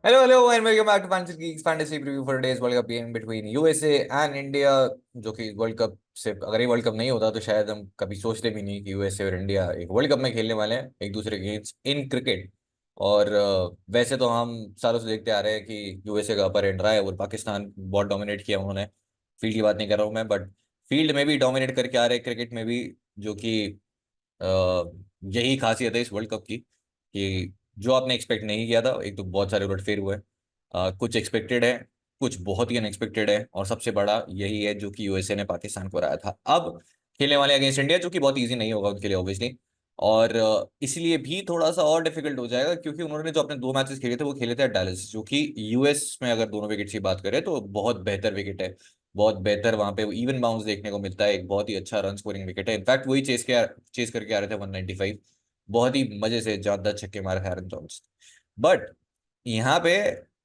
Hello, and welcome back to Fantasy Geeks Fantasy Preview for today's World Cup game between USA and India। जो कि world cup से अगर ये world cup नहीं होता तो शायद हम कभी सोचते भी नहीं कि यूएसए और इंडिया एक वर्ल्ड कप में खेलने वाले हैं एक दूसरे के अगेंस्ट इन क्रिकेट। और वैसे तो हम सालों से देखते आ रहे हैं कि यूएसए का अपर एंड रहा है और पाकिस्तान बहुत डोमिनेट किया उन्होंने। फील्ड की बात नहीं कर रहा हूँ मैं, बट फील्ड में भी डोमिनेट करके आ रहे हैं, क्रिकेट में भी। जो कि अ, यही खासियत है इस वर्ल्ड कप की कि जो आपने एक्सपेक्ट नहीं किया था, एक तो बहुत सारे उलटफेर हुए। कुछ एक्सपेक्टेड है, कुछ बहुत ही अनएक्सपेक्टेड है, और सबसे बड़ा यही है जो कि यूएसए ने पाकिस्तान को हराया था। अब खेलने वाले अगेंस्ट इंडिया, जो कि बहुत इजी नहीं होगा उनके लिए ऑब्वियसली। और इसलिए भी थोड़ा सा और डिफिकल्ट हो जाएगा क्योंकि उन्होंने जो अपने दो मैचेस खेले थे वो खेले थे डायलिस, जो कि यूएस में अगर दोनों विकेट की बात करें तो बहुत बेहतर विकेट है। बहुत बेहतर वहां पे इवन बाउंस देखने को मिलता है, एक बहुत ही अच्छा रन स्कोरिंग विकेट है। इनफैक्ट वही चेस करके आ रहे थे 195। बहुत ही मजे से जानदार छक्के मारे थे एरन जॉन्स। बट यहाँ पे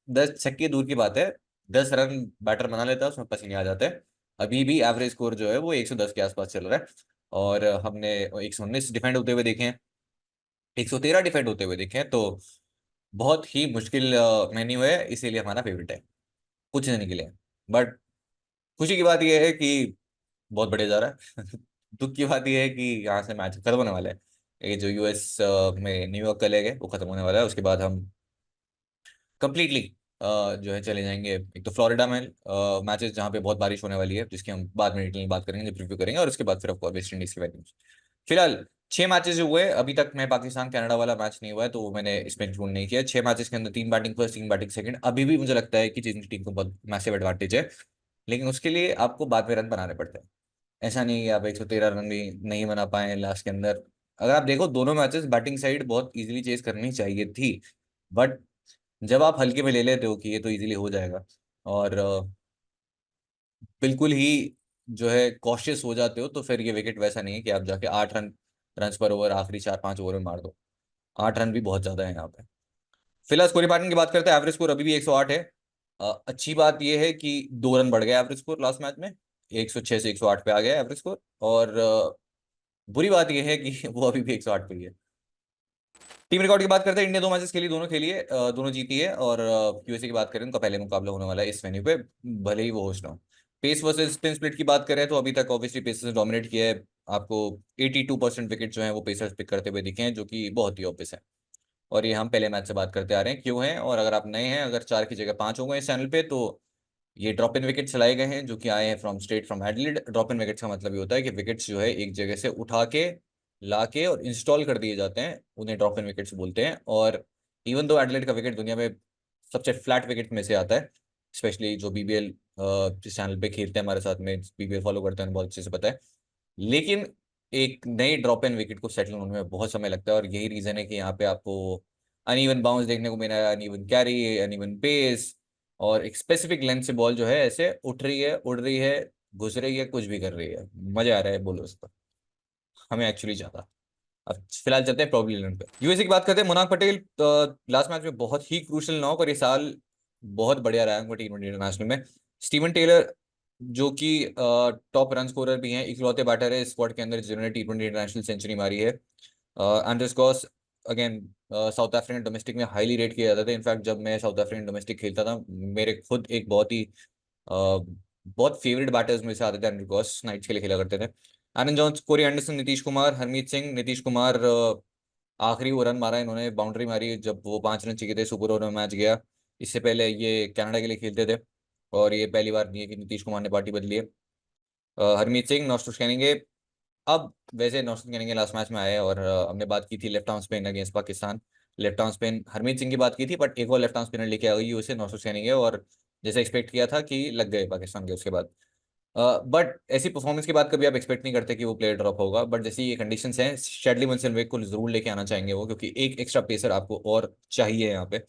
10 छक्के दूर की बात है, 10 रन बैटर बना लेता है उसमें पसीने आ जाते हैं। अभी भी एवरेज स्कोर जो है वो 110 के आसपास चल रहा है। और हमने 119 डिफेंड होते हुए देखे हैं, 113 डिफेंड होते हुए देखे हैं। तो बहुत ही मुश्किल मेन्यू है, इसीलिए हमारा फेवरेट है कुछ नहीं के लिए। बट खुशी की बात यह है कि बहुत बढ़िया जा रहा है। दुख की बात यह है कि यहाँ से मैच खत्म होने वाला है। ये जो यूएस में न्यूयॉर्क का लेग है वो खत्म होने वाला है, उसके बाद हम कंप्लीटली जो है चले जाएंगे एक तो फ्लोरिडा में मैचेस जहाँ पे बहुत बारिश होने वाली है, जिसकी हम बाद में डिटेल में बात करेंगे, प्रीव्यू करेंगे। और उसके बाद फिर आपको वेस्ट इंडीज के बारे में। फिलहाल 6 मैचेस जो हुए अभी तक, मैं पाकिस्तान कनाडा वाला मैच नहीं हुआ है तो वो मैंने इसमें इंक्लूड नहीं किया। 6 मैचेस के अंदर 3 बैटिंग फर्स्ट, 3 बैटिंग सेकंड। अभी भी मुझे लगता है कि चीन की टीम को बहुत मैसिव एडवांटेज है, लेकिन उसके लिए आपको बाद में रन बनाने पड़ते हैं। ऐसा नहीं है आप 113 रन भी नहीं बना पाए लास्ट के अंदर। अगर आप देखो दोनों मैचेस बैटिंग साइड बहुत इजीली चेज करनी चाहिए थी, बट जब आप हल्के में ले लेते हो कि ये तो इजीली हो जाएगा, और बिल्कुल ही जो है कॉशियस हो जाते हो, तो फिर ये विकेट वैसा नहीं है कि आप जाके 8 रन रन पर ओवर आखिरी 4-5 ओवर में मार दो। 8 रन भी बहुत ज्यादा है यहाँ पे। फिलहाल स्कोरिंग पैटर्न की बात करते हैं, एवरेज स्कोर अभी भी 108 है। अच्छी बात यह है कि 2 रन बढ़ गया एवरेज स्कोर लास्ट मैच में, 106 से 108 पे आ गया एवरेज स्कोर। और बुरी बात यह है कि वो अभी भी 108 पे ही है। टीम रिकॉर्ड की बात करते हैं, इंडिया 2 मैचेस खेली, दोनों खेली है, दोनों जीती है। और यूएसए की बात करें, उनका पहले मुकाबला होने वाला है इस वेन्यू पे, भले ही वो होस्ट ना हो। पेस वर्सेस स्पिन स्प्लिट की बात करें तो अभी तक ऑब्वियसली पेसर्स ने डोमिनेट किया है। आपको 82% विकेट जो है वो पेसर्स पिक करते हुए दिखे हैं, जो कि बहुत ही ऑब्वियस है। और ये हम पहले मैच से बात करते आ रहे हैं क्यों है। और अगर आप नए हैं, अगर 4 की जगह 5 हो गए इस चैनल पे, तो ये ड्रॉप इन विकेट्स चलाए गए हैं जो कि आए हैं from Adelaide. Drop in wickets का मतलब ये होता है कि विकेट्स जो है एक जगह से उठा के ला के और इंस्टॉल कर दिए जाते हैं, उन्हें ड्रॉप इन विकेट्स बोलते हैं। और इवन दो एडिलेड का विकेट दुनिया में सबसे फ्लैट विकेट में से आता है, स्पेशली जो बीबीएल जिस चैनल पे खेलते हैं हमारे साथ में, बीबीएल फॉलो करते हैं, बहुत अच्छे से पता है। लेकिन एक नई ड्रॉप इन विकेट को सेटल होने में बहुत समय लगता है, और यही रीजन है कि यहाँ पे आपको अनइवन बाउंस देखने को मिला है, अनइवन कैरी, अनइवन पेस, और एक स्पेसिफिक लेंथ से बॉल जो है ऐसे उठ रही है, उड़ रही है, घुस रही है, कुछ भी कर रही है। मजा आ रहा है बोलो उस पर, हमें एक्चुअली ज्यादा। अब फिलहाल चलते हैं प्रॉब्लम इलेवन पे। यूएसए की बात करते हैं, मुनाफ पटेल लास्ट मैच में बहुत ही क्रूशल नॉक, और ये साल बहुत बढ़िया रहा है उनका टी20 इंटरनेशनल में। स्टीवन टेलर जो कि टॉप रन स्कोरर भी हैं, इकलौते बैटर है स्क्वाड के अंदर जिन्होंने टी20 इंटरनेशनल सेंचुरी मारी है। Andries Gous again South African domestic में हाईली रेट किया जाता था। इनफैक्ट जब मैं साउथ अफ्रीकन डोमेस्टिक खेलता था, मेरे खुद एक बहुत ही बहुत फेवरेट बैटर्स में से आते थे एंड्रेस गॉस, नाइट्स के लिए खेला करते थे। Aaron Jones, Corey Anderson, Nitish Kumar, Harmeet Singh. Nitish Kumar आखिरी वो रन मारा, इन्होंने बाउंड्री मारी जब वो 5 रन चाहिए थे, सुपर ओवर में मैच गया। इससे पहले ये कनाडा के लिए खेलते थे, और ये पहली बार नहीं है कि नीतीश कुमार ने पार्टी बदली है। हरमीत सिंह, नॉस्टो कहेंगे। अब वैसे नौशाद कहेंगे लास्ट मैच में आए, और हमने बात की थी left arm spin against Pakistan. Left arm spin Harmeet Singh की बात की थी, बट एक और लेफ्ट आर्म स्पिनर लेके आ गई उसे नौशाद कहेंगे, और जैसे एक्सपेक्ट किया था कि लग गए पाकिस्तान के उसके बाद। बट ऐसी परफॉर्मेंस के बाद कभी आप एक्सपेक्ट नहीं करते कि वो प्लेयर ड्रॉप होगा, बट जैसे ये कंडीशंस हैं, शेडली मनसलवेग को जरूर लेके आना चाहेंगे वो, क्योंकि एक एक्स्ट्रा पेसर आपको और चाहिए यहाँ पे।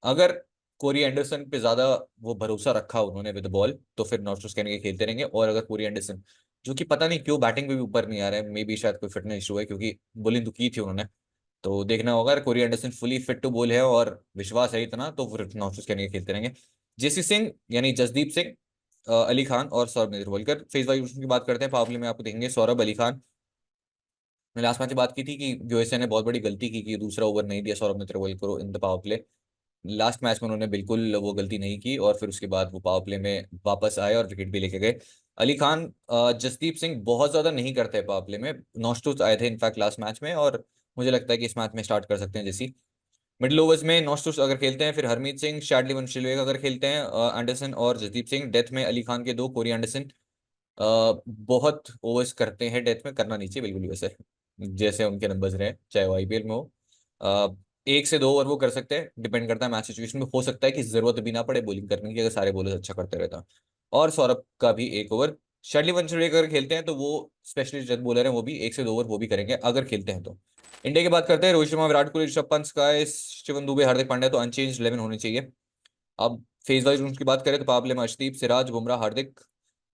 अगर कोरी एंडरसन पे ज्यादा वो भरोसा रखा उन्होंने विद बॉल, तो फिर नॉस्ट्रोस कहने के खेलते रहेंगे। और अगर कोरी एंडरसन, जो कि पता नहीं क्यों बैटिंग में भी ऊपर नहीं आ रहा है, मे बी शायद कोई फिटनेस इशू है, क्योंकि बॉलिंग तो की थी उन्होंने, तो देखना होगा। अगर Corey Anderson fully fit to bowl है और विश्वास है इतना, तो फिर नॉस्ट्रोस कहने के खेलते रहेंगे। जेसी सिंह यानी जसदीप सिंह, अली खान और सौरभ नेत्रवलकर। फेस वाइज की बात करते हैं, पावर प्ले में आपको देखेंगे सौरभ, अली खान। मैंने लास्ट मैच में बात की थी कि यूएसए ने बहुत बड़ी गलती की कि दूसरा ओवर नहीं दिया सौरभ नेत्रवलकर को in the power play. Last match में उन्होंने बिल्कुल वो गलती नहीं की, और फिर उसके बाद वो पावर प्ले में वापस आए और विकेट भी लेके गए। अली खान, जसदीप सिंह बहुत ज्यादा नहीं करते पावर प्ले में, नॉस्टोस आए थे इनफैक्ट लास्ट मैच में, और मुझे लगता है कि इस मैच में स्टार्ट कर सकते हैं जैसी। मिडिल ओवर्स में नॉस्टोस अगर खेलते हैं, फिर हरमीत सिंह, शार्डली वंशिलवेग अगर खेलते हैं, एंडरसन और जसदीप सिंह। डेथ में अली खान के दो, कोरी एंडरसन बहुत ओवर्स करते हैं, डेथ में करना नहीं चाहिए बिल्कुल भी वैसे, जैसे उनके नंबर्स रहे चाहे वो आईपीएल में हो। एक से दो ओवर वो कर सकते हैं, डिपेंड करता है मैच सिचुएशन में, हो सकता है कि जरूरत भी ना पड़े बॉलिंग करने की अगर सारे बॉलर्स अच्छा करते रहता। और सौरभ का भी एक ओवर। शार्डली वंशिलवेग अगर खेलते हैं तो वो स्पेशलिस्ट डेथ बॉलर है, वो भी एक से दो ओवर वो भी करेंगे अगर खेलते हैं तो। इंडिया की बात करते हैं, रोहित शर्मा, विराट कोहली, ऋषभ पंत, स्काई, शिवम दुबे, हार्दिक पांड्या, तो अनचेंज 11 होनी चाहिए। अब फेज वाइज रूल्स की बात करें तो पावर प्ले में अर्शदीप, सिराज, बुमराह, हार्दिक।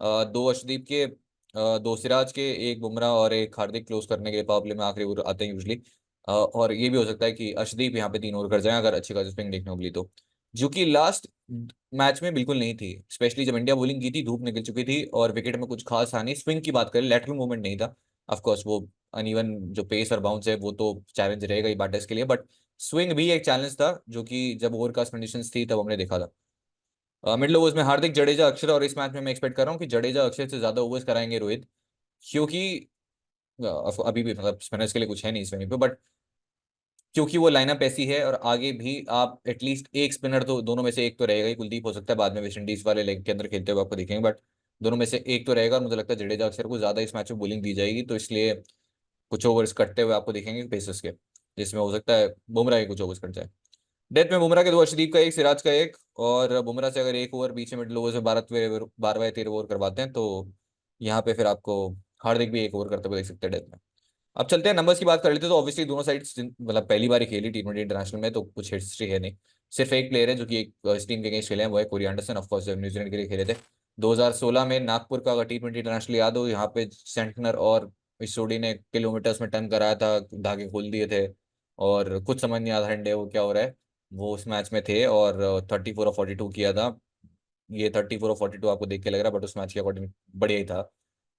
दो अर्शदीप के, दो सिराज के, एक बुमराह और एक हार्दिक क्लोज करने के लिए पावर प्ले में आखिरी ओवर आते हैं यूजली। और ये भी हो सकता है कि अर्शदीप यहाँ पे 3 ओवर कर जाए अगर अच्छी खासी स्पिन देखने को मिली तो, जो कि लास्ट मैच में बिल्कुल नहीं थी, स्पेशली जब इंडिया बॉलिंग की थी, धूप निकल चुकी थी और विकेट में कुछ खास था नहीं। स्विंग की बात करें, लेटरल मूवमेंट नहीं था, ऑफकोर्स वो अनइवन जो पेस और बाउंस है वो तो चैलेंज रहेगा ही बैटर्स के लिए, बट स्विंग भी एक चैलेंज था, जो कि जब ओवरकास्ट कंडीशंस थी तब हमने देखा था। मिडिल ओवर्स में हार्दिक, जडेजा, अक्षर, और इस मैच में मैं एक्सपेक्ट कर रहा हूँ कि जडेजा अक्षर से ज्यादा ओवर्स कराएंगे रोहित, क्योंकि अभी भी मतलब स्पिनर्स के लिए कुछ है नहीं इस वेन्यू पे, बट क्योंकि वो लाइनअप ऐसी है, और आगे भी आप एटलीस्ट एक स्पिनर तो दोनों में से एक तो रहेगा ही, कुलदीप हो सकता है बाद में वेस्ट इंडीज वाले लेग के अंदर खेलते हुए आपको दिखेंगे, बट दोनों में से एक तो रहेगा, और मुझे लगता है जडेजा अक्षर को ज्यादा इस मैच में बॉलिंग दी जाएगी, तो इसलिए कुछ ओवर्स कटते हुए आपको दिखेंगे पेसर्स के, जिसमें हो सकता है बुमराह के कुछ ओवर्स कट जाए। डेथ में बुमराह के दो, अर्शदीप का एक, सिराज का एक, और बुमराह से अगर एक ओवर बीच में मिडिल ओवर से 12वें या 13 ओवर करवाते हैं तो यहाँ पे फिर आपको हार्दिक भी एक ओवर करते हुए देख सकते हैं डेथ में। अब चलते हैं नंबर्स की बात कर लेते हैं, तो ऑब्वियसली दोनों साइड्स मतलब पहली बार ही खेली T20 इंटरनेशनल में, तो कुछ हिस्ट्री है नहीं। सिर्फ एक प्लेयर है जो कि एक इस टीम के अगेंस्ट खेले हैं, वो है कोरी एंडरसन, ऑफकोर्स जब न्यूजीलैंड के लिए खेले थे 2016 में नागपुर का, अगर T20 इंटरनेशनल याद हो, यहाँ पे सेंटनर और इस जोड़ी ने किलोमीटर्स में टर्न कराया था, धागे खोल दिए थे, और कुछ समझ नहीं आ रहा है वो क्या हो रहा है। वो उस मैच में थे और 34 और 42 किया था। ये 34 और 42 आपको देख के लग रहा है, बट उस मैच के अकॉर्डिंग बढ़िया ही था।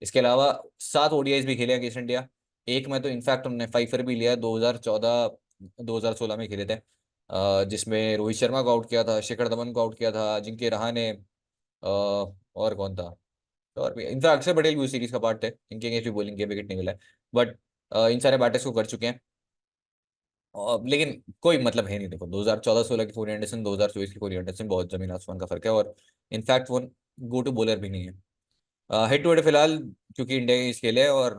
इसके अलावा 7 ओडीआईज भी खेले अगेंस्ट इंडिया, एक में तो इनफैक्ट उन्होंने फाइफर भी लिया, 2014 2016 में खेले थे, जिसमें रोहित शर्मा को आउट किया था, शिखर धवन को आउट किया था, अजिंक्य रहाणे, और कौन था, और भी इनफैक्ट अक्षर पटेल भी उस सीरीज का पार्ट है, इनके अगेंस्ट भी बॉलिंग किया, विकेट नहीं मिला है, बट इन सारे बैटर्स को कर चुके हैं। लेकिन कोई मतलब है नहीं, देखो 2014-16 की कोरी एंडरसन, 2024 की कोरी एंडरसन, बहुत जमीन आसमान का फर्क है, और इनफैक्ट वो गो टू बॉलर भी नहीं है। हेड टू हेड फिलहाल, क्योंकि इंडिया के इस खेले और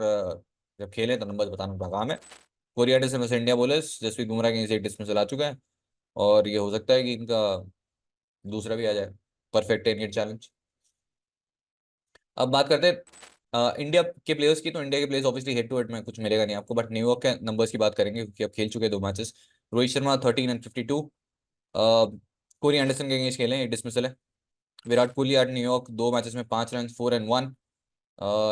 जब खेले तो नंबर बताना उनका काम है। कोरी एंडरसन वैसे इंडिया बॉलर्स, जसप्रीत बुमराह के एक डिसमिसल आ चुका है, और ये हो सकता है कि इनका दूसरा भी आ जाए, परफेक्ट 10 चैलेंज। अब बात करते हैं इंडिया के प्लेयर्स की, तो इंडिया के players obviously head to head में कुछ मिलेगा नहीं आपको, बट न्यूयॉर्क के नंबर्स की बात करेंगे क्योंकि अब खेल चुके हैं 2 मैचेस। रोहित शर्मा 13 और 52, कोरी एंडरसन के अगेंस्ट खेले, एक डिसमिसल है। Virat Kohli eight New York 2 matches में 5 रन, 4 and 1,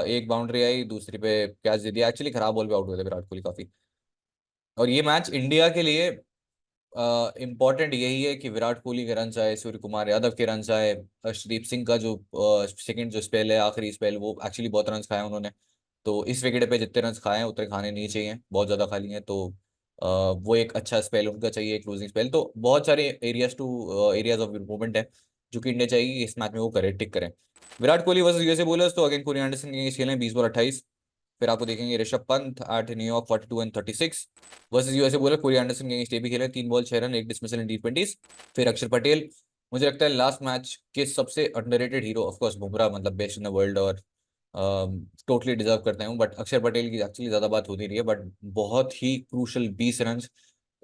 एक बाउंड्री आई, दूसरी पे कैच दे दिया, एक्चुअली खराब बॉल पे आउट हुए थे विराट कोहली काफी। और ये मैच इंडिया के लिए इम्पॉर्टेंट यही है कि विराट कोहली के रन आए, सूर्य कुमार यादव के रन आए, अर्शदीप सिंह का जो सेकंड जो स्पेल है, आखिरी स्पेल, वो एक्चुअली बहुत रन खाए उन्होंने, तो इस विकेट पे जितने रन खाए हैं उतने खाने नहीं चाहिए, बहुत ज्यादा खा लिए हैं, तो वो एक अच्छा स्पेल उनका चाहिए, एक क्लोजिंग स्पेल, तो बहुत सारे एरियाज ऑफ इम्प्रूवमेंट है जो कि इंडिया चाहिए कि इस मैच में वो करे, टिक करें। Virat Kohli versus USA bowlers, तो अगेन कोरी एंडरसन के खेले 20 बॉल 28। फिर आपको देखेंगे Rishabh Pant eight New York 42 and 36 versus USA bowler Kori Anderson के अगेंस्ट भी खेले, 3 बॉल 6 रन, एक डिसमिसल इन T20। फिर अक्षर पटेल, मुझे लगता है लास्ट मैच के सबसे underrated hero, of course Bumrah मतलब बेस्ट इन द वर्ल्ड और टोटली डिजर्व करते हैं, बट अक्षर पटेल की एक्चुअली ज्यादा बात होती रही है, बट बहुत ही क्रूशल 20 रन,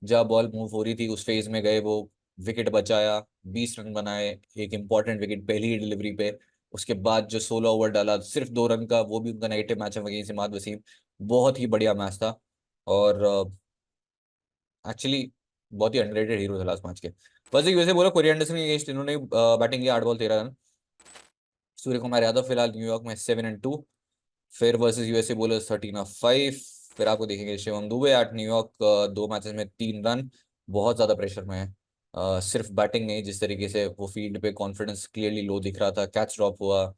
जब बॉल मूव हो रही थी उस फेज में गए वो, विकेट बचाया, 20 रन बनाए, एक इंपॉर्टेंट विकेट पहली ही डिलीवरी पे। उसके बाद जो 16 ओवर डाला सिर्फ 2 रन का, वो भी उनका नेगेटिव मैच है अगेंस्ट इमाद वसीम, बहुत ही बढ़िया मैच था, और एक्चुअली बहुत ही अंडररेटेड हीरो था लास्ट मैच के। वैसे यूएसए बोला कोरी एंडरसन के अगेंस्ट इन्होंने बैटिंग की, 8 बॉल 13 रन। सूर्य कुमार यादव फिलहाल न्यूयॉर्क में 7 and 2। फिर वर्सेस यूएसए बोलर्स 13 और 5। फिर आपको देखेंगे Shivam Dubey eight New York, 2 matches में 3 रन, बहुत ज्यादा प्रेशर में है। सिर्फ बैटिंग नहीं, जिस तरीके से वो फील्ड पे कॉन्फिडेंस क्लियरली लो दिख रहा था, कैच ड्रॉप हुआ,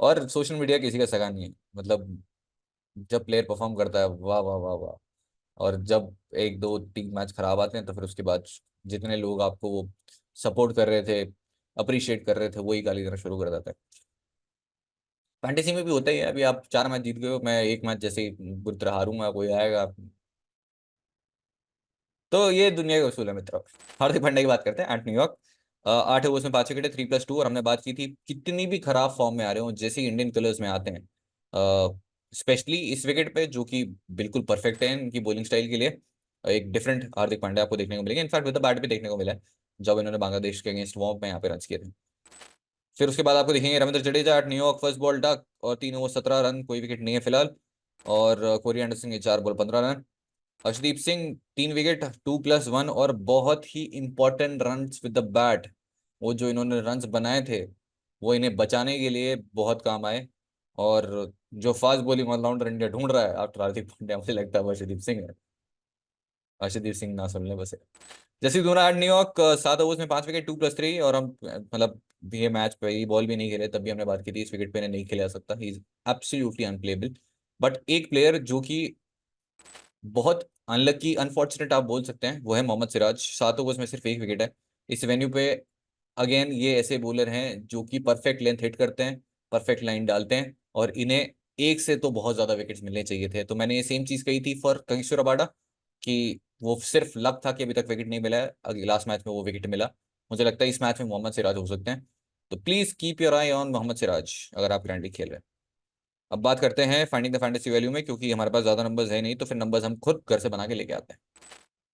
और सोशल मीडिया किसी का सगा नहीं है, मतलब जब प्लेयर परफॉर्म करता है वाह वाह वाह वाह, और जब 1 2 3 मैच खराब आते हैं तो फिर उसके बाद जितने लोग आपको वो सपोर्ट कर रहे थे, अप्रिशिएट कर रहे थे, वही गाली देना शुरू कर देता है। फैंटेसी में भी होता ही है। अभी आप 4 मैच जीत गए हो, मैं एक मैच जैसे ही बुरी तरह हारूंगा, कोई आएगा। तो ये दुनिया का उसूल है मित्रों। हार्दिक पांड्या की बात करते हैं, एट न्यूयॉर्क। 8 ओवर्स में 5 विकेट, 3+2। और हमने बात की थी कितनी भी खराब फॉर्म में आ रहे हो, जैसे ही इंडियन कलर्स में आते हैं, स्पेशली इस विकेट पे जो कि बिल्कुल परफेक्ट है इनकी बॉलिंग स्टाइल के लिए, एक डिफरेंट हार्दिक पांड्या आपको देखने को मिलेगा। इनफैक्ट विद द बैट भी देखने को मिला है जब इन्होंने बांग्लादेश के अगेंस्ट वार्म में यहाँ पे रन किए थे। फिर उसके बाद आपको दिखेंगे Ravindra Jadeja eight New York, first ball duck, और 3 ओवर 17 रन, कोई विकेट नहीं है फिलहाल। और कोरी एंडरसन के 4 ball 15 run. Arshdeep Singh 3 wicket, 2+1, और बहुत ही important runs with the bat. वो जो इन्होंने रन्स बनाए थे वो इन्हें बचाने के लिए बहुत काम आए। और जो फास्ट बॉलिंग ऑलराउंडर इंडिया ढूंढ रहा है आफ्टर हार्दिक पांड्या, मुझे लगता है वो अर्शदीप सिंह है। अर्शदीप सिंह ना सुन ले बस। जसप्रीत बुमराह न्यूयॉर्क, 7 ओवर्स में 5 विकेट, 2+3। और हम मतलब ये मैच पे ये बॉल भी नहीं खेले, तब भी हमने बात की थी इस विकेट पे इन्हें नहीं खेला जा सकता, he is absolutely unplayable. But एक प्लेयर जो कि बहुत अनलकी, अनफॉर्चुनेट आप बोल सकते हैं, वो है मोहम्मद सिराज। 7 ओवर्स में सिर्फ 1 विकेट है इस वेन्यू पे। अगेन ये ऐसे बॉलर हैं जो कि परफेक्ट लेंथ हिट करते हैं, परफेक्ट लाइन डालते हैं, और इन्हें एक से तो बहुत ज्यादा विकेट्स मिलने चाहिए थे। तो मैंने ये सेम चीज कही थी फॉर कंगिसो रबाडा कि वो सिर्फ लक था कि अभी तक विकेट नहीं मिला है, अगले लास्ट मैच में वो विकेट मिला। मुझे लगता है इस मैच में मोहम्मद सिराज हो सकते हैं। तो please keep your eye on Mohammed Siraj अगर आप ग्रैंडली खेल रहे हैं। अब बात करते हैं फाइंडिंग द फैंटेसी वैल्यू में, क्योंकि हमारे पास ज्यादा नंबर्स है नहीं, तो फिर नंबर्स हम खुद घर से बना के लेके आते हैं।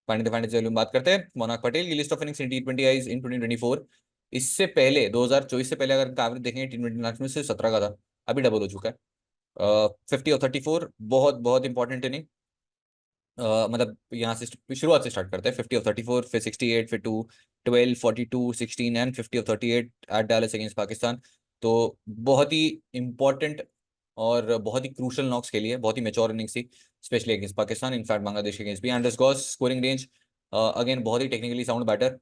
फाइंडिंग द फैंटेसी वैल्यू में बात करते हैं मोनाक पटेल की list of innings in T20 eyes इन 2024। इससे पहले 2024 से पहले अगर इनका एवरेज देखेंगे T20 इंटरनेशनल से 17 का था, अभी डबल हो चुका है। 50 और 34, बहुत बहुत इंपॉर्टेंट इनिंग। मतलब यहाँ से शुरुआत से स्टार्ट करते हैं। 50 और 34, फिर 68, फिर 12, 42, 16 एंड 50 और 38 एट डैलस अगेंस्ट पाकिस्तान। तो बहुत ही इंपॉर्टेंट और बहुत ही क्रूशल नॉक्स के लिए बहुत ही मेच्योर इनिंग्स थी, specially against Pakistan, in fact Bangladesh के अगेंस्ट भी। Anders Gauss scoring range, again बहुत ही टेक्निकली साउंड बैटर।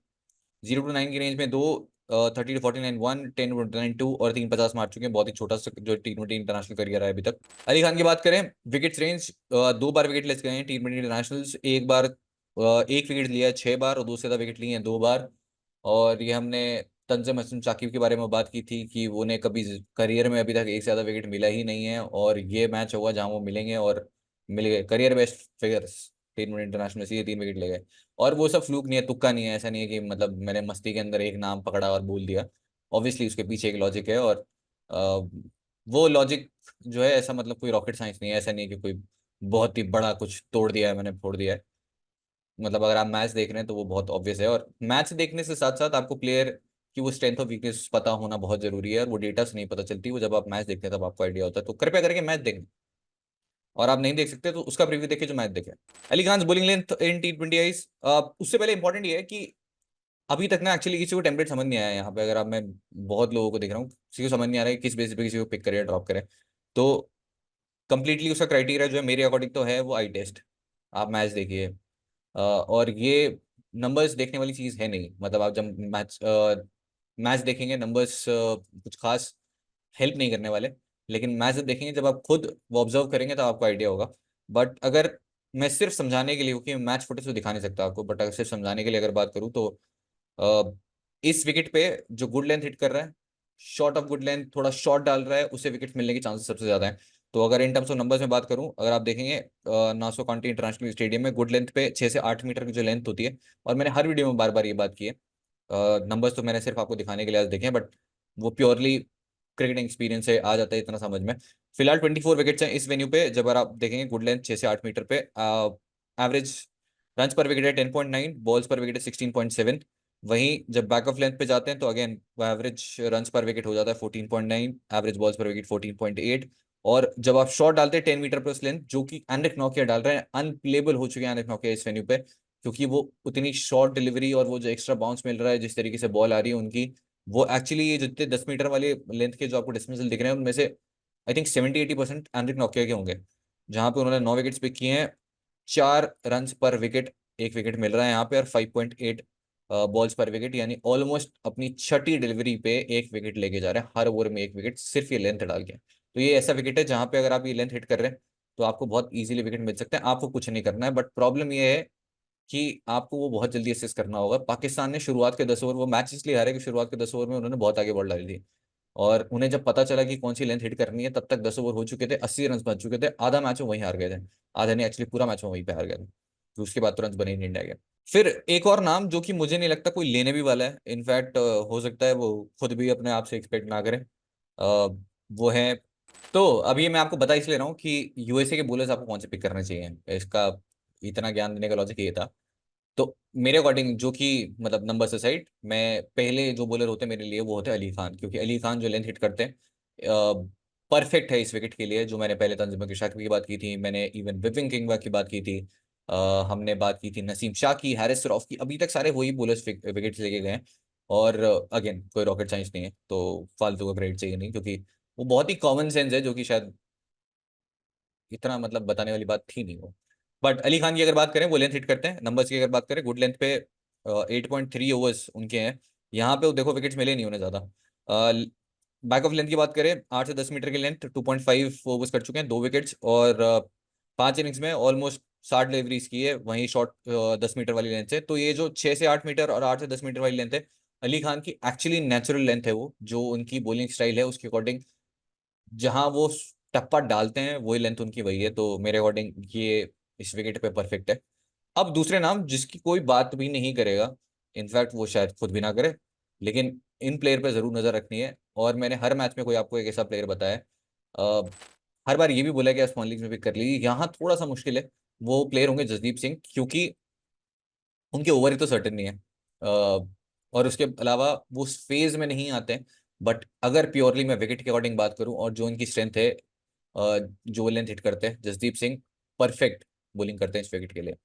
0 to 9 की रेंज में दो, 30 to 49 1, 10 to 9 2, और 3 50 मार चुके हैं। बहुत ही छोटा सा जो T20 इंटरनेशनल करियर है अभी तक। अली खान की बात करें, विकेट्स रेंज, 2 बार विकेट लेस गए हैं T20 इंटरनेशनल्स। एक बार 1 विकेट लिया है 6 बार, और दूसरे विकेट लिए हैं 2 बार। और ये हमने तंजिम हसन साकिब के बारे में बात की थी कि उन्हें कभी करियर में अभी तक एक से ज्यादा विकेट मिला ही नहीं है, और ये मैच होगा जहां वो मिलेंगे, और मिल गए career best figures. T20 international से ये 3 विकेट ले गए। और वो सब फ्लूक नहीं है, तुक्का नहीं है, ऐसा नहीं है कि मतलब मैंने मस्ती के अंदर एक नाम पकड़ा और बोल दिया। ऑब्वियसली उसके पीछे एक लॉजिक है, और वो लॉजिक जो है, ऐसा मतलब कोई रॉकेट साइंस नहीं है। ऐसा नहीं है कि कोई बहुत ही बड़ा कुछ तोड़ दिया है मैंने, फोड़ दिया है। मतलब अगर आप मैच देख रहे हैं तो वो बहुत ऑब्वियस है, और मैच देखने से साथ साथ आपको प्लेयर की वो स्ट्रेंथ और वीकनेस पता होना बहुत जरूरी है, और वो डेटा से नहीं पता चलती, वो जब आप मैच देखते हैं तब आपको आइडिया होता है। तो कृपया करके मैच देखें, और आप नहीं देख सकते तो उसका प्रीव्यू देखिए जो मैच देखें। Ali Khan bowling length in T20 eyes, उससे पहले इंपॉर्टेंट ये है कि अभी तक ना एक्चुअली किसी को टेम्पलेट समझ नहीं आया है यहाँ पे। अगर आप, मैं बहुत लोगों को देख रहा हूँ, किसी को समझ नहीं आ रहा है कि किस बेसिस पे किसी को पिक करें ड्रॉप करें। तो कंप्लीटली उसका क्राइटेरिया जो है मेरे अकॉर्डिंग तो है वो आई टेस्ट। आप मैच देखिए, और ये नंबर्स देखने वाली चीज़ है नहीं। मतलब आप जब मैच देखेंगे, नंबर्स कुछ खास हेल्प नहीं करने वाले। लेकिन मैच जब देखेंगे, जब आप खुद वो ऑब्जर्व करेंगे तो आपको आइडिया होगा। बट अगर मैं सिर्फ समझाने के लिए, क्योंकि मैच फुटेज तो दिखा नहीं सकता आपको, बट अगर सिर्फ समझाने के लिए अगर बात करूँ तो अ, इस विकेट पे जो गुड लेंथ हिट कर रहा है, शॉर्ट ऑफ गुड लेंथ, थोड़ा शॉर्ट डाल रहा है, उससे विकेट मिलने के चांसेस सबसे ज्यादा हैं। तो अगर इन टर्म्स ऑफ नंबर्स में बात करूं, अगर आप देखेंगे नासो काउंटी इंटरनेशनल स्टेडियम में गुड लेंथ पे 6 से 8 मीटर की जो लेंथ होती है, और मैंने हर वीडियो में बार बार ये बात की है। नंबर्स तो मैंने सिर्फ आपको दिखाने के लिए आज देखे हैं, बट वो प्योरली क्रिकेटिंग एक्सपीरियंस से आ जाता है इतना समझ में। फिलहाल 24 विकेट्स हैं इस वेन्यू पे। जब अगर आप देखेंगे गुड लेंथ 6 से 8 मीटर पे, एवरेज रन पर विकेट है 10.9, बॉल्स पर विकेट है 16.7। वहीं जब बैक ऑफ लेंथ पे जाते हैं तो अगेन वो एवरेज रन पर विकेट हो जाता है 14.9, एवरेज बॉल्स पर विकेट 14.8। और जब आप शॉट डालते हैं 10 मीटर प्लस लेंथ, जो कि एंड्रिक नोकिया डाल रहे हैं, अनप्लेबल हो चुके हैं एंड्रिक नोकिया इस वेन्यू पे, क्योंकि वो उतनी शॉर्ट डिलीवरी और वो जो एक्स्ट्रा बाउंस मिल रहा है, जिस तरीके से बॉल आ रही है उनकी, वो एक्चुअली ये जितने 10 मीटर वाले लेंथ के जो आपको डिस्मिसल दिख रहे हैं, उनमें से आई थिंक 70-80% एंड्रिक नोकिया के होंगे। जहां पे उन्होंने 9 विकेट्स पिक किए हैं, 4 रन पर विकेट, 1 विकेट मिल रहा है यहाँ पे, और 5.8 बॉल्स पर विकेट, यानी ऑलमोस्ट अपनी छठी डिलीवरी पे 1 विकेट लेके जा रहे हैं, हर ओवर में 1 विकेट, सिर्फ ये लेंथ डाल के। तो ये ऐसा विकेट है जहां पे अगर आप ये लेंथ हिट कर रहे हैं तो आपको बहुत इजीली विकेट मिल सकते हैं, आपको कुछ नहीं करना है। बट प्रॉब्लम ये है कि आपको वो बहुत जल्दी असिस्ट करना होगा। पाकिस्तान ने शुरुआत के 10 ओवर, वो मैच इसलिए हारे कि शुरुआत के 10 ओवर में उन्होंने बहुत आगे बॉल डाली थी, और उन्हें जब पता चला कि कौन सी लेंथ हिट करनी है, तब तक 10 ओवर हो चुके थे, 80 रन बन चुके थे, आधा मैच में वहीं हार गए थे। आधा नहीं, एक्चुअली पूरा मैच में वहीं पे हार गए थे। तो उसके बाद तो रन बने ही नहीं इंडिया के। फिर एक और नाम जो कि मुझे नहीं लगता कोई लेने भी वाला है, इनफैक्ट हो सकता है वो खुद भी अपने आप से एक्सपेक्ट ना करें, वो है, तो अभी मैं आपको बता इसलिए रहा हूँ कि यूएसए के बॉलर्स आपको कौन से पिक करने चाहिए, इसका इतना ज्ञान देने का लॉजिक ये था। तो मेरे अकॉर्डिंग जो कि मतलब नंबर से साइड, मैं पहले जो बॉलर होते हैं मेरे लिए वो होते हैं अली खान, क्योंकि अली खान जो लेंथ हिट करते हैं परफेक्ट है इस विकेट के लिए। जो मैंने पहले तंजीम के शाकिब की बात की थी, मैंने इवन विपिन किंगवा की बात की थी, हमने बात की थी नसीम शाह की, हैरिस रऊफ की, अभी तक सारे वही बॉलर्स विकेट्स लेके गए हैं। और अगेन कोई रॉकेट साइंस नहीं है, तो फालतू का क्रेडिट चाहिए नहीं, क्योंकि वो बहुत ही कॉमन सेंस है, जो कि शायद इतना मतलब बताने वाली बात थी नहीं वो। बट अली खान की अगर बात करें, वो लेंथ हिट करते हैं। नंबर्स की अगर बात करें, गुड लेंथ पे 8.3 ओवर्स उनके हैं। यहाँ पे वो देखो विकेट्स मिले नहीं उन्हें ज्यादा। बैक ऑफ लेंथ की बात करें, 8 से 10 मीटर की लेंथ 2.5 ओवर्स कर चुके हैं, 2 विकेट्स, और 5 इनिंग्स में ऑलमोस्ट 60 डिलीवरीज की है, वहीं शॉर्ट 10 मीटर वाली लेंथ है। तो ये जो 6 से 8 मीटर और 8 से 10 मीटर वाली लेंथ है, अली खान की एक्चुअली नेचुरल लेंथ है, वो जो उनकी बॉलिंग स्टाइल है उसके अकॉर्डिंग जहां वो टप्पा डालते हैं वही लेंथ उनकी वही है, तो मेरे अकॉर्डिंग ये इस विकेट पे परफेक्ट है। अब दूसरे नाम जिसकी कोई बात भी नहीं करेगा, इनफैक्ट वो शायद खुद भी ना करे, लेकिन इन प्लेयर पे जरूर नजर रखनी है, और मैंने हर मैच में कोई आपको एक ऐसा प्लेयर बताया है, हर बार ये भी बोला कि स्मॉल लीग में भी कर लीजिए, यहाँ थोड़ा सा मुश्किल है। वो प्लेयर होंगे जसदीप सिंह, क्योंकि उनके ओवर ही तो सर्टेन नहीं है, और उसके अलावा वो उस फेज में नहीं आते हैं। बट अगर प्योरली मैं विकेट के अकॉर्डिंग बात करूं और जो इनकी स्ट्रेंथ है, जो लेंथ हिट करते हैं, जसदीप सिंह परफेक्ट बॉलिंग करते हैं इस विकेट के लिए।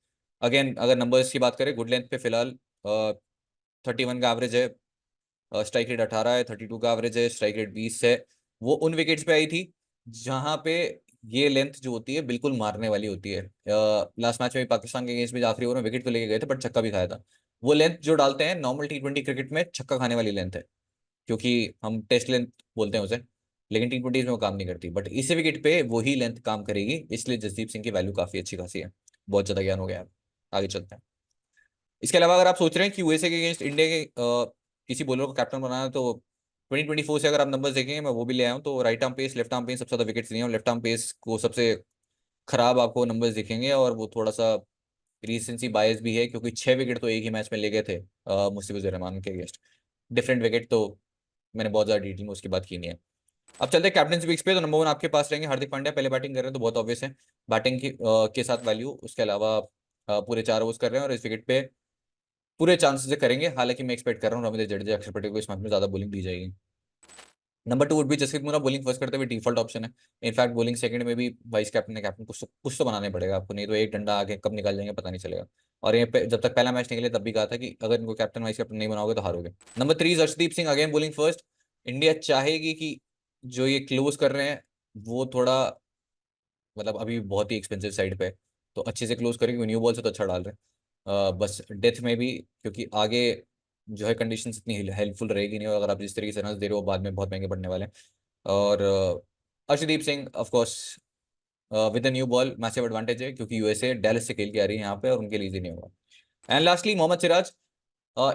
अगेन अगर नंबर्स की बात करें, गुड लेंथ पे फिलहाल 31 का एवरेज है, स्ट्राइक रेट 18 है, 32 का एवरेज है, स्ट्राइक रेट 20 है। वो उन विकेट्स पे आई थी जहां पे ये लेंथ जो होती है बिल्कुल मारने वाली होती है। लास्ट मैच में भी पाकिस्तान के अगेंस्ट में आखिरी ओवर में विकेट तो लेके गए थे, बट छक्का भी खाया था। वो लेंथ जो डालते हैं नॉर्मल T20 क्रिकेट में छक्का खाने वाली लेंथ है, क्योंकि हम टेस्ट लेंथ बोलते हैं उसे, लेकिन T20 में वो काम नहीं करती, बट इसी विकेट पे वही लेंथ काम करेगी, इसलिए जसदीप सिंह की वैल्यू काफी अच्छी खासी है। बहुत ज्यादा ज्ञान हो गया है, आगे चलते हैं। इसके अलावा अगर आप सोच रहे हैं कि यूएसए के अगेंस्ट इंडिया के किसी बॉलर को कैप्टन बनाना है, तो 2024 से अगर आप नंबर्स देखेंगे, मैं वो भी ले आया हूँ, तो right arm pace, left arm pace सबसे ज्यादा विकेट्स लिए हैं, और लेफ्ट आर्म पेस को सबसे खराब आपको नंबर्स दिखेंगे, और वो थोड़ा सा रीसेंसी बायस भी है, क्योंकि 6 विकेट तो एक ही मैच में ले गए थे मुस्तफिजुर रहमान के अगेंस्ट। डिफरेंट विकेट तो मैंने बहुत ज्यादा डिटेल में उसकी बात की नहीं है। अब चलते हैं कैप्टन पिक्स पे, तो नंबर 1 आपके पास रहेंगे हार्दिक पांड्या, पहले बैटिंग कर रहे हैं तो बहुत ऑब्वियस है, बैटिंग के साथ वैल्यू, उसके अलावा पूरे 4 ओवर्स कर रहे हैं, और इस विकेट पे पूरे चांसेस से करेंगे। हालांकि मैं एक्सपेक्ट कर रहा हूँ रविंद्र जडेजा, अक्षर पटेल को इस मैच में ज्यादा बॉलिंग दी जाएगी। नंबर 2 वुड भी जसप्रीत बुमराह, बॉलिंग फर्स्ट करते हुए डिफॉल्ट ऑप्शन है। इनफैक्ट बॉलिंग सेकंड में भी वाइस कैप्टन ने कैप्टन कुछ तो बनाने पड़ेगा आपको, नहीं तो एक डंडा आगे कब निकाल जाएंगे पता नहीं चलेगा। और ये जब तक पहला मैच निकले तब भी कहा था कि अगर इनको कैप्टन वाइस कैप्टन नहीं बनाओगे तो हारोगे। Number 3 Arshdeep Singh, again bowling first. India चाहेगी कि जो ये क्लोज कर रहे हैं वो थोड़ा मतलब अभी बहुत ही एक्सपेंसिव साइड पे है, तो अच्छे से क्लोज करेंगे, न्यू बॉल से तो अच्छा डाल रहे हैं। बस डेथ में भी, क्योंकि आगे जो है कंडीशन इतनी हेल्पफुल रहेगी नहीं, और अगर आप जिस तरीके से रन दे रहे हो बाद में बहुत महंगे पड़ने वाले हैं। और Arshdeep Singh of course with the new ball massive advantage है, क्योंकि यूएसए डेलस से खेल के आ रही है यहाँ पे, और उनके लिए easy नहीं होगा। एंड लास्टली मोहम्मद सिराज,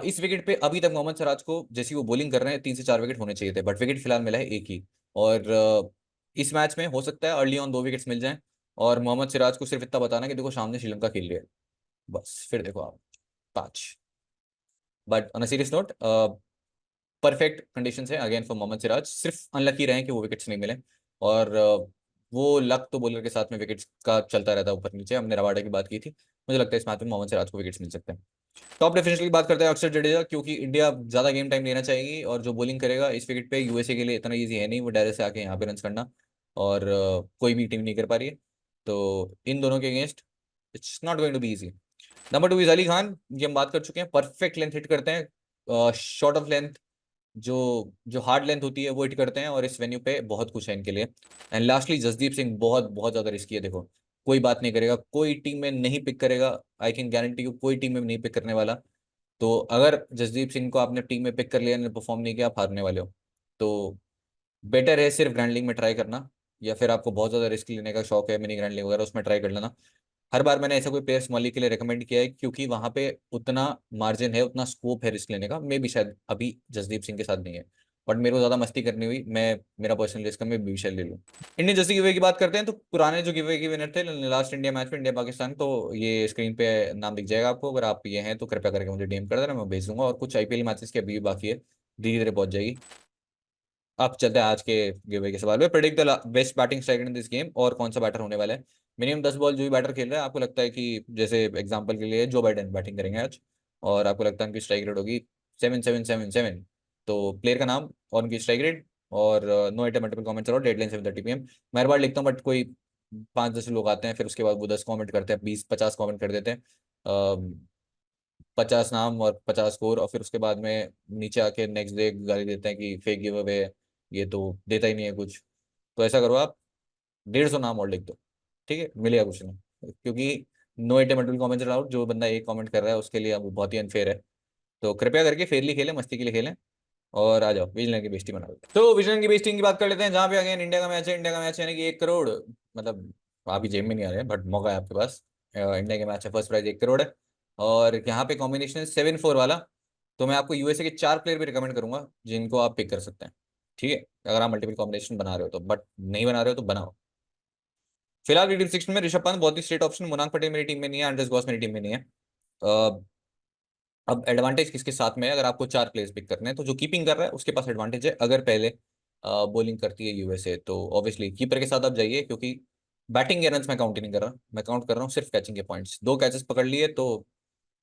इस विकेट पे अभी तक मोहम्मद सिराज को जैसी वो बॉलिंग कर रहे हैं 3 से 4 विकेट होने चाहिए थे, बट विकेट फिलहाल मिला है एक ही। और इस मैच में हो सकता है अर्ली ऑन 2 विकेट्स मिल जाएं, और मोहम्मद सिराज को सिर्फ इतना बताना कि देखो सामने श्रीलंका खेल रही है, बस फिर देखो आप 5। But on a serious note, perfect condition है अगेन फॉर मोहम्मद सिराज, सिर्फ अनलकी रहे कि वो विकेट्स नहीं मिले, और वो लक तो बॉलर के साथ में विकेट्स का चलता रहता है ऊपर नीचे। हमने रबाडा की बात की थी, मुझे लगता है इस मैच में मोहम्मद सिराज को विकेट्स मिल सकते हैं। टॉप डिफरेंशियल की बात करते हैं अक्षर जडेजा, क्योंकि इंडिया ज्यादा गेम टाइम लेना चाहेगी, और जो बॉलिंग करेगा इस विकेट पे यूएसए के लिए इतना इजी है नहीं, वो डायरेक्ट से आके यहाँ पे रन करना, और कोई भी टीम नहीं कर पा रही है, तो इन दोनों के against it's not going to be easy. Number 2 is Ali Khan, ये हम बात कर चुके हैं, परफेक्ट लेंथ हिट करते हैं, शॉर्ट ऑफ लेंथ, जो जो हार्ड लेंथ होती है वो हिट करते हैं, और इस वेन्यू पे बहुत कुछ है इनके लिए। एंड लास्टली जसदीप सिंह, बहुत बहुत ज्यादा रिस्की है, देखो कोई बात नहीं करेगा, कोई टीम में नहीं पिक करेगा, आई कैन गारंटी यू कोई टीम में नहीं पिक करने वाला। तो अगर जसदीप सिंह को आपने टीम में पिक कर लिया, परफॉर्म नहीं किया, आप हारने वाले हो। तो बेटर है सिर्फ ग्रैंड लीग में ट्राई करना, या फिर आपको बहुत ज़्यादा रिस्क लेने का शौक है, मिनी ग्रैंड लीग वगैरह, उसमें ट्राई कर लेना। हर बार मैंने ऐसा कोई प्लेयर स्मॉल लीग के लिए रिकमेंड किया है, क्योंकि वहां पे उतना मार्जिन है, उतना स्कोप है रिस्क लेने का। मे भी शायद अभी जसदीप सिंह के साथ नहीं है, बट मेरे को ज्यादा मस्ती करनी हुई, मैं मेरा पर्सनल रिस्क मैं भी शायद ले लूँ। इंडियन जर्सी गिवे की बात करते हैं, तो पुराने जो गिवे के विनर थे लास्ट इंडिया मैच में, इंडिया पाकिस्तान, तो ये स्क्रीन पे नाम दिख जाएगा आपको। अगर आप ये हैं तो कृपया करके मुझे डीएम कर देना, मैं भेज दूंगा। और कुछ आईपीएल मैचेस की अभी भी बाकी है, धीरे धीरे पहुंच जाएगी। आप चलते हैं आज के गिवे के सवाल पे। Predict the best batting striker in this game, और कौन सा बैटर होने वाला है। मिनिमम 10 बॉल जो भी बैटर खेल रहा है, आपको लगता है कि जैसे एग्जांपल के लिए जो बाइडेन बैटिंग करेंगे आज, और आपको लगता है उनकी स्ट्राइक रेट होगी 7-7-7-7, तो प्लेयर का नाम और उनकी स्ट्राइक रेट, और नो आइटम मल्टीपल कमेंट्स और डेडलाइन 7:30 PM। मैं हर बार लिखता हूँ, बट कोई 5-10 लोग आते हैं, फिर उसके बाद वो 10 कमेंट करते हैं, 20-50 कमेंट कर देते हैं। 50 नाम और 50 स्कोर, और फिर उसके बाद में नीचे आके नेक्स्ट डे गाली देते हैं कि फेक गिव अवे, ये तो देता ही नहीं है कुछ। तो ऐसा करो आप, 150 नाम और लिख दो, ठीक है, मिलेगा कुछ नहीं। क्योंकि नो एटेमेंटल कमेंट्स अलाउड, जो बंदा एक कमेंट कर रहा है उसके लिए अब वो बहुत ही अनफेयर है। तो कृपया करके फेयरली खेलें, मस्ती के लिए खेलें, और आ जाओ विजनर की बेइज्जती बना दो। तो विजनर की बेइज्जती की बात कर लेते हैं, जहाँ पे अगेन इंडिया का मैच है। इंडिया का मैच यानी कि 1 करोड़, मतलब आप ही जेब में नहीं आ रहे हैं, बट मौका है आपके पास। इंडिया के मैच है, फर्स्ट प्राइज 1 करोड़ है, और यहाँ पे कॉम्बिनेशन है 7-4 वाला। तो मैं आपको यूएसए के 4 प्लेयर भी रिकमेंड करूंगा, जिनको आप पिक कर सकते हैं, ठीक है, अगर आप मल्टीपल कॉम्बिनेशन बना रहे हो तो। बट नहीं बना रहे हो तो बनाओ। फिलहाल टीम 16 में ऋषभ पंत बहुत ही स्ट्रेट ऑप्शन, मुनाक पटेल मेरी टीम में नहीं है, एंड्रेस गॉस मेरी टीम में नहीं है। अब एडवांटेज किसके साथ में है, अगर आपको 4 प्लेयर्स पिक करने हैं, तो जो कीपिंग कर रहा है उसके पास एडवांटेज है। अगर पहले बॉलिंग करती है यूएसए, तो ऑब्वियसली कीपर के साथ आप जाइए, क्योंकि बैटिंग के रन्स मैं काउंट ही नहीं कर रहा, मैं काउंट कर रहा हूँ सिर्फ कैचिंग के पॉइंट्स। 2 कैचेस पकड़ लिए तो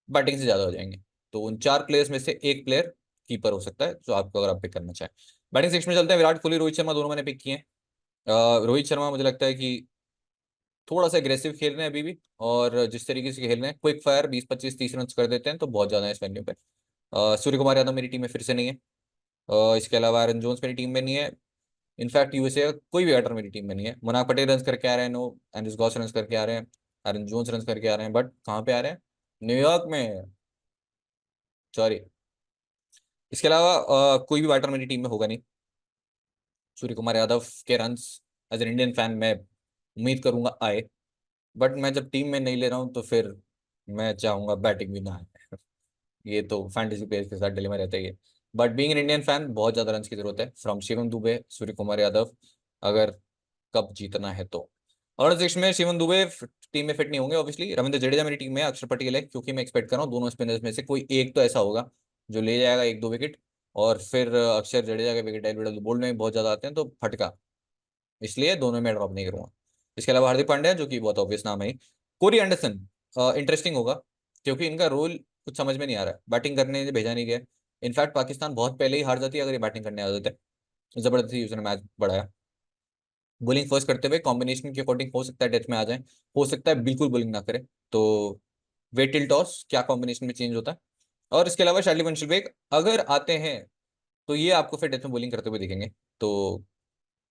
बैटिंग से ज्यादा हो जाएंगे। तो उन 4 प्लेयर्स में से एक प्लेयर कीपर हो सकता है, जो आपको अगर आप पिक करना चाहें। बैटिंग सेक्शन में चलते हैं, विराट कोहली रोहित शर्मा दोनों मैंने पिक किए हैं। रोहित शर्मा मुझे लगता है कि थोड़ा सा एग्रेसिव खेल रहे हैं अभी भी, और जिस तरीके से खेल रहे हैं, क्विक फायर 20-25-30 रन कर देते हैं, तो बहुत ज्यादा है इस वेन्यू पे। सूर्य कुमार यादव मेरी टीम में फिर से नहीं है। इसके अलावा एरन जोन्स मेरी टीम में नहीं है। इनफैक्ट यूएसए का कोई भी बैटर मेरी टीम में नहीं है। मुनाक पटेल रन करके आ रहे हैं, नो, एंड्रिस गॉस रन करके आ रहे हैं, एरन जोन्स रन करके आ रहे हैं, बट कहाँ पे आ रहे हैं, न्यूयॉर्क में, सॉरी। इसके अलावा कोई भी बैटर मेरी टीम में होगा नहीं। सूर्य कुमार यादव के runs as an Indian fan मैं उम्मीद करूंगा आए, बट मैं जब टीम में नहीं ले रहा हूँ तो फिर मैं चाहूंगा बैटिंग भी ना आए। ये तो फैंटेसी प्लेयर्स के साथ डिलेमा रहता ही है। But being an Indian fan, बहुत ज्यादा रन की जरूरत है फ्रॉम शिवम दुबे, सूर्य कुमार यादव, अगर कप जीतना है तो। और सेक्शन में शिवम दुबे टीम में फिट नहीं होंगे ऑब्वियसली। रविंद्र जडेजा मेरी टीम में है, अक्षर पटेल है, क्योंकि मैं एक्सपेक्ट कर रहा हूँ दोनों स्पिनर्स में से कोई एक तो ऐसा होगा जो ले जाएगा 1-2 विकेट। और फिर अक्षर जडेजा के विकेट एलबीडब्ल्यू बोल्ड में भी बहुत ज्यादा आते हैं, तो फटका, इसलिए दोनों में ड्रॉप नहीं करूंगा। इसके अलावा हार्दिक पांड्या, जो कि बहुत ऑब्वियस नाम है। कोरी एंडरसन इंटरेस्टिंग होगा, क्योंकि इनका रोल कुछ समझ में नहीं आ रहा है, बैटिंग करने भेजा नहीं गया। इनफैक्ट पाकिस्तान बहुत पहले ही हार जाती है अगर ये बैटिंग करने आ जाते हैं। जबरदस्ती उसने मैच बढ़ाया। बॉलिंग फर्स्ट करते हुए कॉम्बिनेशन के अकॉर्डिंग हो सकता है डेथ में आ जाए, हो सकता है बिल्कुल बॉलिंग ना करे। तो वेट टिल टॉस क्या कॉम्बिनेशन में चेंज होता है। और इसके अलावा शार्ली वंशलबेग अगर आते हैं, तो ये आपको फिर डेथ में बॉलिंग करते हुए दिखेंगे, तो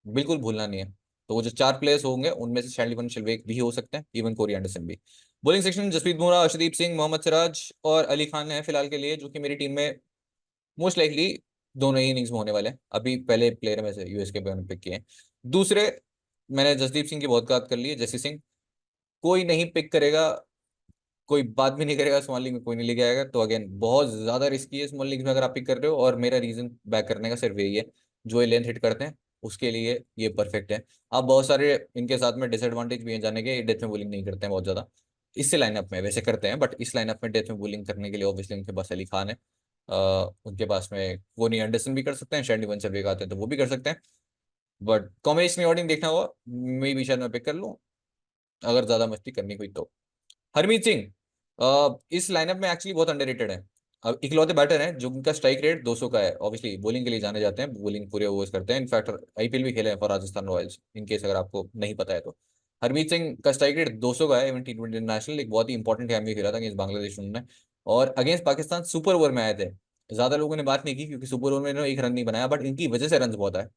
बिल्कुल भूलना नहीं है। तो वो जो 4 प्लेयर्स होंगे उनमें से शैली वन शिलवेक भी हो सकते हैं, इवन कोरी एंडरसन भी। बॉलिंग सेक्शन में जसप्रीत बुमराह, अर्शदीप सिंह, मोहम्मद सिराज और अली खान है फिलहाल के लिए, जो कि मेरी टीम में मोस्ट लाइकली दोनों ही इनिंग्स में होने वाले हैं। अभी पहले प्लेयर में से यूएस के पिक किए हैं। दूसरे, मैंने जसदीप सिंह की बहुत बात कर ली है, जसी सिंह कोई नहीं पिक करेगा, कोई बात भी नहीं करेगा, स्मॉल लीग में कोई नहीं लेके आएगा। तो अगेन बहुत ज्यादा रिस्की है स्मॉल लीग में अगर आप पिक कर रहे हो, और मेरा रीजन बैक करने का सिर्फ यही है, जो ये लेंथ हिट करते हैं उसके लिए ये परफेक्ट है। अब बहुत सारे इनके साथ में डिसएडवांटेज भी है जाने के, डेथ में बॉलिंग नहीं करते हैं बहुत ज्यादा। इससे लाइनअप में वैसे करते हैं, बट इस लाइनअप में डेथ में बॉलिंग करने के लिए ऑब्वियसली उनके पास अली खान है। उनके पास में कोनी एंडरसन भी कर सकते हैं, शैंडी वन से आते हैं तो वो भी कर सकते हैं। बट कॉम्बिनेशन ऑर्डिंग देखना होगा, मे भी शायद मैं पिक कर लूँ अगर ज्यादा मस्ती करनी हुई तो। हरमीत सिंह इस लाइनअप में एक्चुअली बहुत अंडररेटेड है। अब इकलौते बैटर हैं जो उनका स्ट्राइक रेट 200 का है। ऑब्वियसली बॉलिंग के लिए जाने जाते हैं, बॉलिंग पूरे ओवर्स करते हैं। इनफैक्ट आईपीएल भी खेले हैं for Rajasthan Royals, in case अगर आपको नहीं पता है तो। हरमीत सिंह का स्ट्राइक रेट 200 का है, इवन T20 इंटरनेशनल एक बहुत ही इंपॉर्टेंट कैम भी खेला था अगेंस्ट बांग्लादेश उन्होंने। और अगेंस्ट पाकिस्तान सुपर ओवर में आए थे। ज्यादा लोगों ने बात नहीं की, क्योंकि सुपर ओवर में इन्होंने एक रन नहीं बनाया, बट इनकी वजह से रन बहुत आए।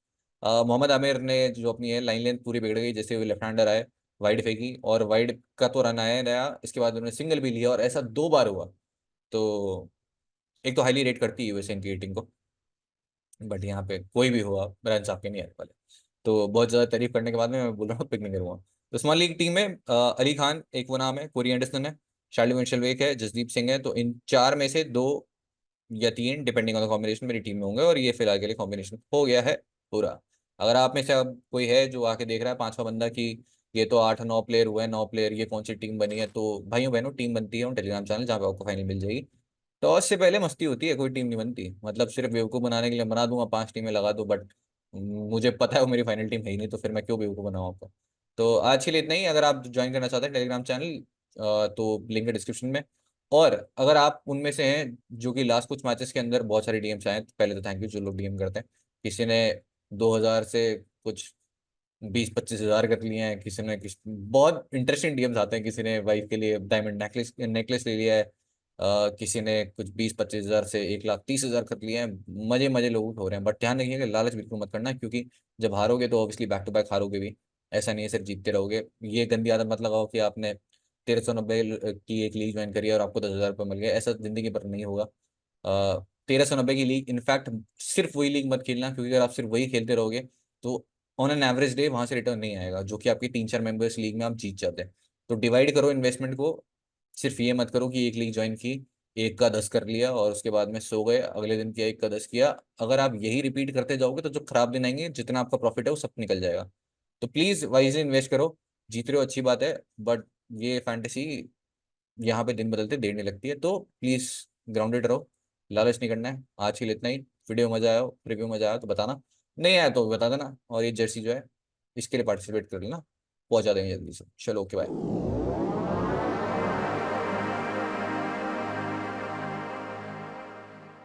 मोहम्मद आमिर ने जो अपनी है लाइन लेंथ पूरी बिगड़ गई, जैसे वो लेफ्ट हैंडर आए, वाइड फेंकी, और वाइड का तो रन आया नया, इसके बाद उन्होंने सिंगल भी लिया, और ऐसा 2 बार हुआ। तो एक तो हाईली रेट करती है वैसे इनकी रेटिंग को, बट यहाँ पे कोई भी हुआ रन आपके नहीं आने वाले। तो बहुत ज्यादा तारीफ करने के बाद में मैं बोल रहा हूँ पिक नहीं करूंगा। तो स्मॉल लीग टीम में अली खान एक वो नाम है, कोरी एंडरसन है, शार्ली मिशेलवेक है, जसदीप सिंह है। तो इन चार में से दो या तीन डिपेंडिंग ऑन द कॉम्बिनेशन मेरी टीम में होंगे, और ये फिलहाल के लिए कॉम्बिनेशन हो गया है पूरा। अगर आप में से अब कोई है जो आके देख रहा है पांचवा बंदा कि ये तो 8 9 प्लेयर हुए हैं, 9 प्लेयर, ये कौन सी टीम बनी है, तो भाइयों बहनों टीम बनती है उन टेलीग्राम चैनल जहाँ पे आपको फाइनल मिल जाएगी। टॉस से पहले मस्ती होती है, कोई टीम नहीं बनती। मतलब सिर्फ बेवकूफ़ बनाने के लिए बना दूंगा, 5 टीमें लगा दूं, बट मुझे पता है वो मेरी फाइनल टीम है ही नहीं, तो फिर मैं क्यों बेवकूफ़ बनाऊँ आपको। तो आज के लिए इतना ही। अगर आप ज्वाइन करना चाहते हैं टेलीग्राम चैनल, तो लिंक है डिस्क्रिप्शन में। और अगर आप उनमें से हैं जो कि लास्ट कुछ मैचेस के अंदर बहुत सारे डीएम्स आए, तो पहले तो थैंक यू जो लोग डीएम करते हैं। किसी ने 2,000 से कुछ 20 25 हज़ार कर लिए हैं, किसी ने बहुत इंटरेस्टिंग डीएम्स आते हैं। किसी ने वाइफ के लिए डायमंड नेकलेस नेकलेस ले लिया है, किसी ने कुछ 20 25 हज़ार से 1,30,000 कर लिए हैं। मजे मजे लोगों के हो रहे हैं, बट ध्यान रखिएगा लालच बिल्कुल मत करना, क्योंकि जब हारोगे तो ऑब्वियसली बैक टू बैक हारोगे भी। ऐसा नहीं है सिर्फ जीतते रहोगे। ये गंदी आदत मत लगाओ कि आपने 1390 की एक लीग ज्वाइन करी है और आपको 10,000 रुपये मिल गए। ऐसा जिंदगी पर नहीं होगा। 1390 की लीग, इनफैक्ट सिर्फ वही लीग मत खेलना, क्योंकि अगर आप सिर्फ वही खेलते रहोगे तो ऑन एन एवरेज डे वहां से रिटर्न नहीं आएगा, जो कि आपकी 3 4 मेंबर्स लीग में आप जीत जाते हैं। तो डिवाइड करो इन्वेस्टमेंट को। सिर्फ ये मत करो कि एक लीग ज्वाइन की, एक का 10 कर लिया और उसके बाद में सो गए, अगले दिन किया एक का 10 किया। अगर आप यही रिपीट करते जाओगे तो जो खराब दिन आएंगे, जितना आपका प्रॉफिट है वो सब निकल जाएगा। तो प्लीज वाइजली इन्वेस्ट करो। जीत रहे हो अच्छी बात है, बट ये फैंटेसी यहाँ पे दिन बदलते देर नहीं लगती है, तो प्लीज ग्राउंडेड रहो। लालच नहीं करना है। आज के लिए इतना ही। वीडियो मजा आया हो, रिव्यू मजा आया हो तो बताना, नहीं आया तो बता देना। और ये जर्सी जो है इसके लिए पार्टिसिपेट कर लेना, पहुंचा देंगे जल्दी से। चलो ओके बाय।